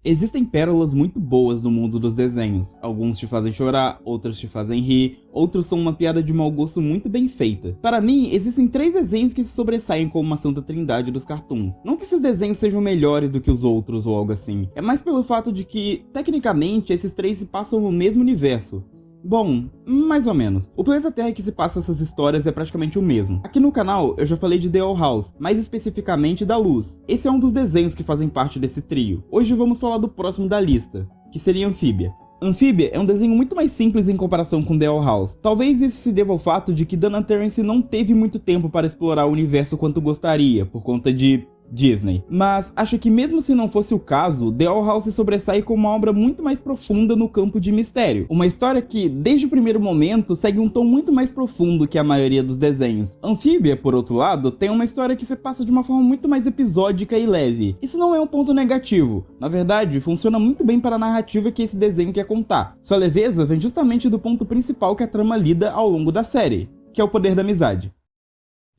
Existem pérolas muito boas no mundo dos desenhos. Alguns te fazem chorar, outros te fazem rir, outros são uma piada de mau gosto muito bem feita. Para mim, existem 3 desenhos que se sobressaem como uma santa trindade dos cartoons. Não que esses desenhos sejam melhores do que os outros ou algo assim, é mais pelo fato de que, tecnicamente, esses 3 se passam no mesmo universo. Bom, mais ou menos. O planeta Terra que se passa essas histórias é praticamente o mesmo. Aqui no canal eu já falei de The Owl House, mais especificamente da Luz. Esse é um dos desenhos que fazem parte desse trio. Hoje vamos falar do próximo da lista, que seria Amphibia. Amphibia é um desenho muito mais simples em comparação com The Owl House. Talvez isso se deva ao fato de que Dana Terrace não teve muito tempo para explorar o universo quanto gostaria, por conta de Disney. Mas acho que mesmo se não fosse o caso, The Owl House se sobressai como uma obra muito mais profunda no campo de mistério. Uma história que, desde o primeiro momento, segue um tom muito mais profundo que a maioria dos desenhos. Amphibia, por outro lado, tem uma história que se passa de uma forma muito mais episódica e leve. Isso não é um ponto negativo. Na verdade, funciona muito bem para a narrativa que esse desenho quer contar. Sua leveza vem justamente do ponto principal que a trama lida ao longo da série, que é o poder da amizade.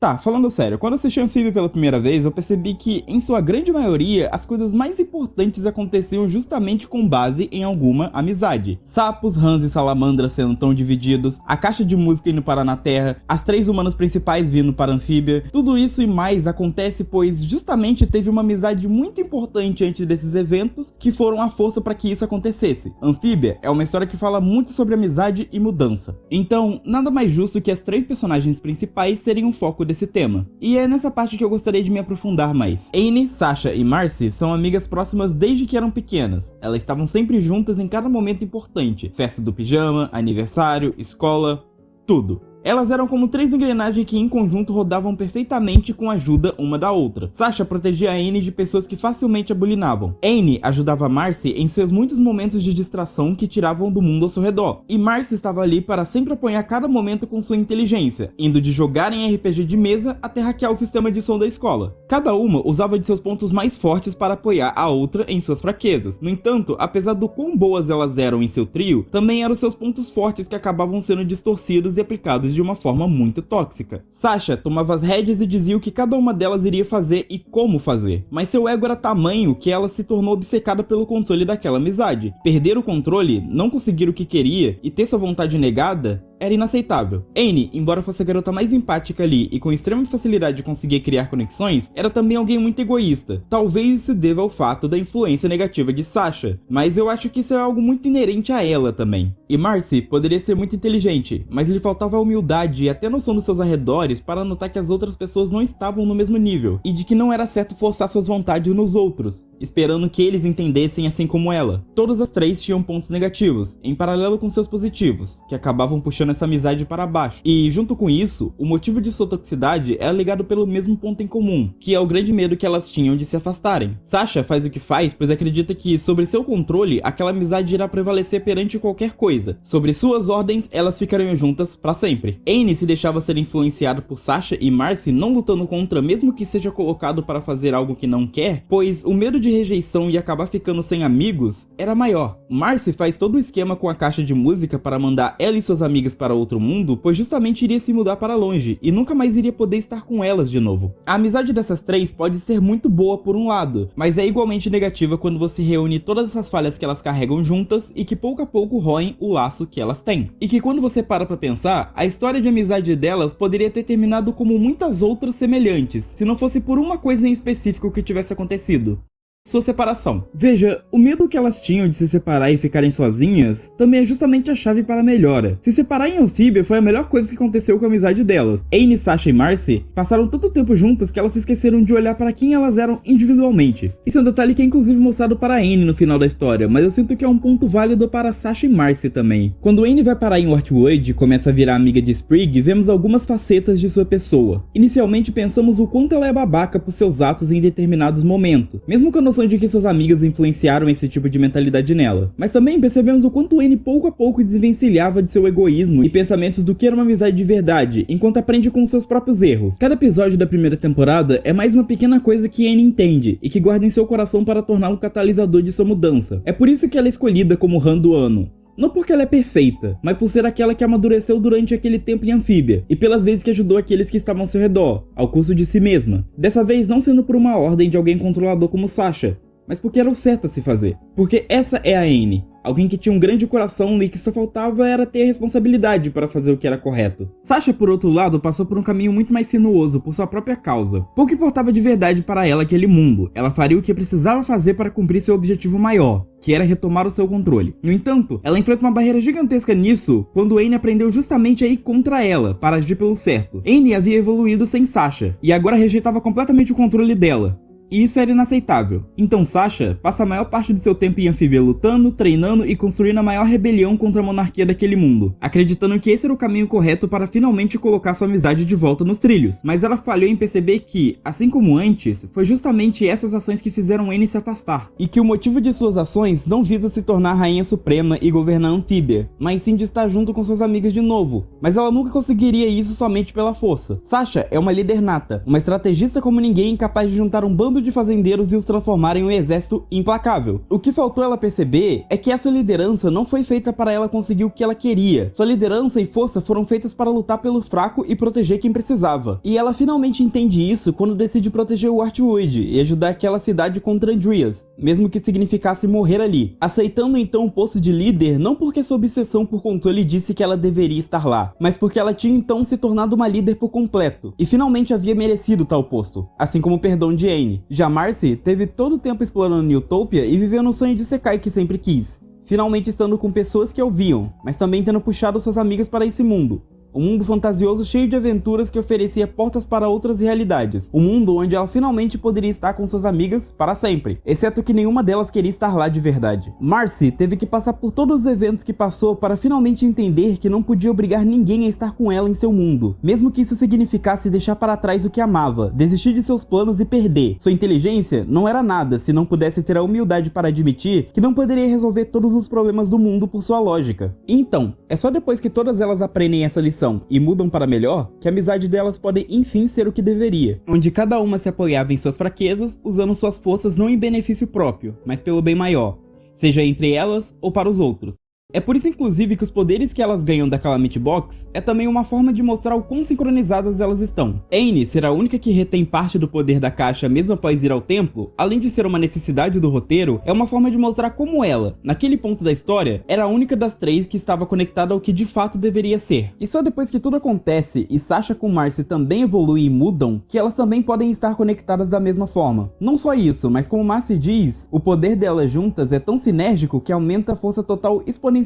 Tá, falando sério, quando assisti Amphibia pela primeira vez, eu percebi que, em sua grande maioria, as coisas mais importantes aconteciam justamente com base em alguma amizade. Sapos, rãs e salamandras sendo tão divididos, a caixa de música indo parar na Terra, as 3 humanas principais vindo para Amphibia, tudo isso e mais acontece pois justamente teve uma amizade muito importante antes desses eventos que foram a força para que isso acontecesse. Amphibia é uma história que fala muito sobre amizade e mudança. Então, nada mais justo que as 3 personagens principais serem um foco desse tema. E é nessa parte que eu gostaria de me aprofundar mais. Annie, Sasha e Marcy são amigas próximas desde que eram pequenas. Elas estavam sempre juntas em cada momento importante. Festa do pijama, aniversário, escola, tudo. Elas eram como 3 engrenagens que em conjunto rodavam perfeitamente com a ajuda uma da outra. Sasha protegia a Annie de pessoas que facilmente a bulinavam. Annie ajudava Marcy em seus muitos momentos de distração que tiravam do mundo ao seu redor. E Marcy estava ali para sempre apoiar cada momento com sua inteligência, indo de jogar em RPG de mesa até hackear o sistema de som da escola. Cada uma usava de seus pontos mais fortes para apoiar a outra em suas fraquezas. No entanto, apesar do quão boas elas eram em seu trio, também eram seus pontos fortes que acabavam sendo distorcidos e aplicados de uma forma muito tóxica. Sasha tomava as rédeas e dizia o que cada uma delas iria fazer e como fazer, mas seu ego era tamanho que ela se tornou obcecada pelo controle daquela amizade. Perder o controle, não conseguir o que queria e ter sua vontade negada era inaceitável. Annie, embora fosse a garota mais empática ali e com extrema facilidade de conseguir criar conexões, era também alguém muito egoísta. Talvez isso deva ao fato da influência negativa de Sasha, mas eu acho que isso é algo muito inerente a ela também. E Marcy poderia ser muito inteligente, mas lhe faltava a humildade e até noção dos seus arredores para notar que as outras pessoas não estavam no mesmo nível, e de que não era certo forçar suas vontades nos outros, esperando que eles entendessem assim como ela. Todas as 3 tinham pontos negativos, em paralelo com seus positivos, que acabavam puxando essa amizade para baixo. E junto com isso, o motivo de sua toxicidade era ligado pelo mesmo ponto em comum, que é o grande medo que elas tinham de se afastarem. Sasha faz o que faz pois acredita que, sobre seu controle, aquela amizade irá prevalecer perante qualquer coisa. Sobre suas ordens, elas ficariam juntas para sempre. Annie se deixava ser influenciada por Sasha e Marcy não lutando contra mesmo que seja colocado para fazer algo que não quer, pois o medo de rejeição e acabar ficando sem amigos era maior. Marcy faz todo o esquema com a caixa de música para mandar ela e suas amigas para outro mundo, pois justamente iria se mudar para longe e nunca mais iria poder estar com elas de novo. A amizade dessas 3 pode ser muito boa por um lado, mas é igualmente negativa quando você reúne todas essas falhas que elas carregam juntas e que pouco a pouco roem o laço que elas têm. E que quando você para pra pensar, a história de amizade delas poderia ter terminado como muitas outras semelhantes, se não fosse por uma coisa em específico que tivesse acontecido. Sua separação. Veja, o medo que elas tinham de se separar e ficarem sozinhas também é justamente a chave para a melhora. Se separar em Amphibia foi a melhor coisa que aconteceu com a amizade delas. Annie, Sasha e Marcy passaram tanto tempo juntas que elas se esqueceram de olhar para quem elas eram individualmente. Isso é um detalhe que é inclusive mostrado para Annie no final da história, mas eu sinto que é um ponto válido para Sasha e Marcy também. Quando Annie vai parar em Wyrmwood e começa a virar amiga de Sprigg, vemos algumas facetas de sua pessoa. Inicialmente pensamos o quanto ela é babaca por seus atos em determinados momentos, mesmo com a noção de que suas amigas influenciaram esse tipo de mentalidade nela. Mas também percebemos o quanto Annie pouco a pouco desvencilhava de seu egoísmo e pensamentos do que era uma amizade de verdade, enquanto aprende com seus próprios erros. Cada episódio da primeira temporada é mais uma pequena coisa que Annie entende e que guarda em seu coração para tornar um catalisador de sua mudança. É por isso que ela é escolhida como rã do ano. Não porque ela é perfeita, mas por ser aquela que amadureceu durante aquele tempo em Amphibia, e pelas vezes que ajudou aqueles que estavam ao seu redor, ao custo de si mesma. Dessa vez não sendo por uma ordem de alguém controlador como Sasha, mas porque era o certo a se fazer. Porque essa é a Anne, alguém que tinha um grande coração e que só faltava era ter a responsabilidade para fazer o que era correto. Sasha, por outro lado, passou por um caminho muito mais sinuoso por sua própria causa. Pouco importava de verdade para ela aquele mundo, ela faria o que precisava fazer para cumprir seu objetivo maior, que era retomar o seu controle. No entanto, ela enfrenta uma barreira gigantesca nisso quando Anne aprendeu justamente a ir contra ela, para agir pelo certo. Anne havia evoluído sem Sasha, e agora rejeitava completamente o controle dela. E isso era inaceitável. Então Sasha passa a maior parte do seu tempo em Anfíbia lutando, treinando e construindo a maior rebelião contra a monarquia daquele mundo, acreditando que esse era o caminho correto para finalmente colocar sua amizade de volta nos trilhos. Mas ela falhou em perceber que, assim como antes, foi justamente essas ações que fizeram Anne se afastar, e que o motivo de suas ações não visa se tornar rainha suprema e governar Anfíbia, mas sim de estar junto com suas amigas de novo. Mas ela nunca conseguiria isso somente pela força. Sasha é uma líder nata, uma estrategista como ninguém, capaz de juntar um bando de fazendeiros e os transformar em um exército implacável. O que faltou ela perceber é que essa liderança não foi feita para ela conseguir o que ela queria. Sua liderança e força foram feitas para lutar pelo fraco e proteger quem precisava. E ela finalmente entende isso quando decide proteger o Heartwood e ajudar aquela cidade contra Andreas, mesmo que significasse morrer ali. Aceitando então o posto de líder não porque sua obsessão por controle disse que ela deveria estar lá, mas porque ela tinha então se tornado uma líder por completo, e finalmente havia merecido tal posto, assim como o perdão de Anne. Já Marcy teve todo o tempo explorando Newtopia e vivendo o sonho de Sekai que sempre quis, finalmente estando com pessoas que a ouviam, mas também tendo puxado suas amigas para esse mundo. Um mundo fantasioso cheio de aventuras que oferecia portas para outras realidades. Um mundo onde ela finalmente poderia estar com suas amigas para sempre, exceto que nenhuma delas queria estar lá de verdade. Marcy teve que passar por todos os eventos que passou para finalmente entender que não podia obrigar ninguém a estar com ela em seu mundo, mesmo que isso significasse deixar para trás o que amava, desistir de seus planos e perder. Sua inteligência não era nada se não pudesse ter a humildade para admitir que não poderia resolver todos os problemas do mundo por sua lógica. E então, é só depois que todas elas aprendem essa lição e mudam para melhor, que a amizade delas pode enfim ser o que deveria, onde cada uma se apoiava em suas fraquezas, usando suas forças não em benefício próprio, mas pelo bem maior, seja entre elas ou para os outros. É por isso inclusive que os poderes que elas ganham da Calamity Box é também uma forma de mostrar o quão sincronizadas elas estão. Anne ser a única que retém parte do poder da caixa mesmo após ir ao templo, além de ser uma necessidade do roteiro, é uma forma de mostrar como ela, naquele ponto da história, era a única das três que estava conectada ao que de fato deveria ser. E só depois que tudo acontece e Sasha com Marcy também evoluem e mudam, que elas também podem estar conectadas da mesma forma. Não só isso, mas como Marcy diz, o poder delas juntas é tão sinérgico que aumenta a força total exponencialmente.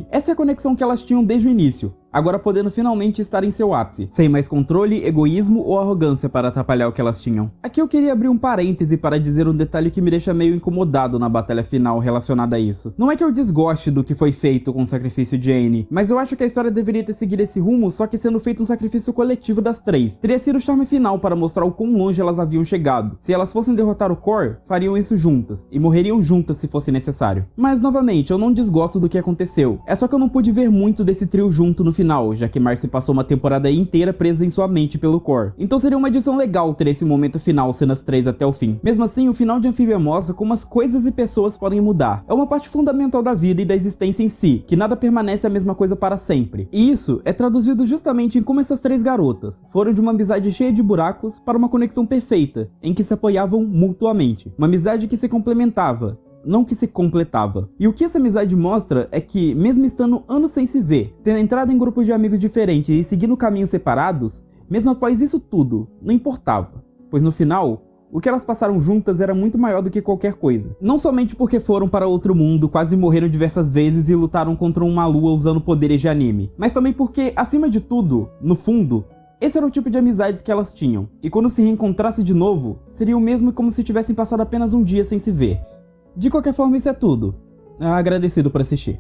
Essa é a conexão que elas tinham desde o início, agora podendo finalmente estar em seu ápice, sem mais controle, egoísmo ou arrogância para atrapalhar o que elas tinham. Aqui eu queria abrir um parêntese para dizer um detalhe que me deixa meio incomodado na batalha final relacionada a isso. Não é que eu desgoste do que foi feito com o sacrifício de Anne, mas eu acho que a história deveria ter seguido esse rumo, só que sendo feito um sacrifício coletivo das três. Teria sido o charme final para mostrar o quão longe elas haviam chegado. Se elas fossem derrotar o Core, fariam isso juntas, e morreriam juntas se fosse necessário. Mas novamente, eu não desgosto do que aconteceu, é só que eu não pude ver muito desse trio junto no final, já que Marcy passou uma temporada inteira presa em sua mente pelo Core. Então seria uma edição legal ter esse momento final sendo as três até o fim. Mesmo assim, o final de Anfíbia mostra como as coisas e pessoas podem mudar. É uma parte fundamental da vida e da existência em si, que nada permanece a mesma coisa para sempre. E isso é traduzido justamente em como essas três garotas foram de uma amizade cheia de buracos para uma conexão perfeita, em que se apoiavam mutuamente. Uma amizade que se complementava, não que se completava. E o que essa amizade mostra é que, mesmo estando anos sem se ver, tendo entrado em grupos de amigos diferentes e seguindo caminhos separados, mesmo após isso tudo, não importava. Pois no final, o que elas passaram juntas era muito maior do que qualquer coisa. Não somente porque foram para outro mundo, quase morreram diversas vezes e lutaram contra uma lua usando poderes de anime, mas também porque, acima de tudo, no fundo, esse era o tipo de amizades que elas tinham. E quando se reencontrasse de novo, seria o mesmo como se tivessem passado apenas um dia sem se ver. De qualquer forma, isso é tudo. Agradecido por assistir.